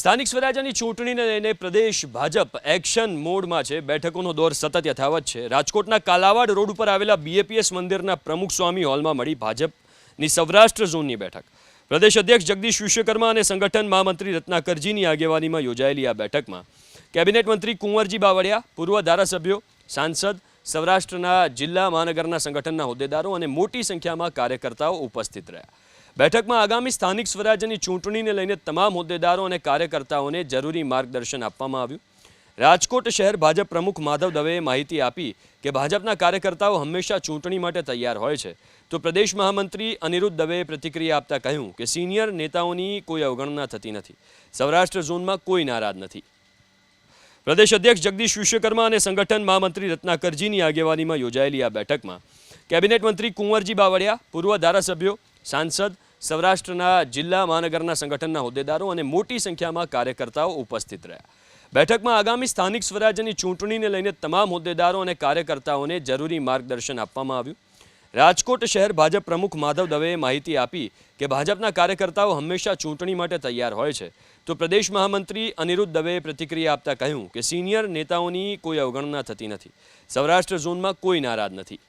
સ્થાનિક સ્વરાજ્યની ચૂંટણીને લઈને પ્રદેશ ભાજપ એક્શન મોડમાં છે। બેઠકોનો દોર સતત યથાવત છે। રાજકોટના કાલાવાડ રોડ ઉપર આવેલા બીએપીએસ મંદિરના પ્રમુખ સ્વામી હોલમાં મળી ભાજપની સૌરાષ્ટ્ર ઝોનની બેઠક। પ્રદેશ અધ્યક્ષ જગદીશ વિશ્વકર્મા અને સંગઠન મહામંત્રી રત્નાકરજીની આગેવાનીમાં યોજાયેલી આ બેઠકમાં કેબિનેટ મંત્રી કુંવરજી બાવળિયા, પૂર્વ ધારાસભ્યો, સાંસદ, સૌરાષ્ટ્રના જિલ્લા મહાનગરના સંગઠનના હોદ્દેદારો અને મોટી સંખ્યામાં કાર્યકર્તાઓ ઉપસ્થિત રહ્યા। બેઠકમાં આગામી સ્થાનિક સ્વરાજ્યની ચૂંટણીને લઈને તમામ હોદ્દેદારો અને કાર્યકર્તાઓને જરૂરી માર્ગદર્શન આપવામાં આવ્યું। રાજકોટ શહેર ભાજપ પ્રમુખ માધવ દવેએ માહિતી આપી કે ભાજપના કાર્યકર્તાઓ હંમેશા ચૂંટણી માટે તૈયાર હોય છે, તો પ્રદેશ મહામંત્રી અનિરુદ્ધ દવેએ પ્રતિક્રિયા આપતા કહ્યું કે સિનિયર નેતાઓની કોઈ અવગણના થતી નથી, સૌરાષ્ટ્ર ઝોનમાં કોઈ નારાજ નથી। પ્રદેશ અધ્યક્ષ જગદીશ વિશ્વકર્મા અને સંગઠન મહામંત્રી રત્નાકરજીની આગેવાનીમાં યોજાયેલી આ બેઠકમાં કેબિનેટ મંત્રી કુંવરજી બાવળિયા, પૂર્વ ધારાસભ્યો, સાંસદ, સૌરાષ્ટ્રના જિલ્લા મહાનગરના સંગઠનના હોદ્દેદારો અને મોટી સંખ્યામાં કાર્યકર્તાઓ ઉપસ્થિત રહ્યા। બેઠકમાં આગામી સ્થાનિક સ્વરાજ્યની ચૂંટણીને લઈને તમામ હોદ્દેદારો અને કાર્યકર્તાઓને જરૂરી માર્ગદર્શન આપવામાં આવ્યું। રાજકોટ શહેર ભાજપ પ્રમુખ માધવ દવેએ માહિતી આપી કે ભાજપના કાર્યકર્તાઓ હંમેશા ચૂંટણી માટે તૈયાર હોય છે, તો પ્રદેશ મહામંત્રી અનિરુદ્ધ દવેએ પ્રતિક્રિયા આપતા કહ્યું કે સિનિયર નેતાઓની કોઈ અવગણના થતી નથી, સૌરાષ્ટ્ર ઝોનમાં કોઈ નારાજ નથી।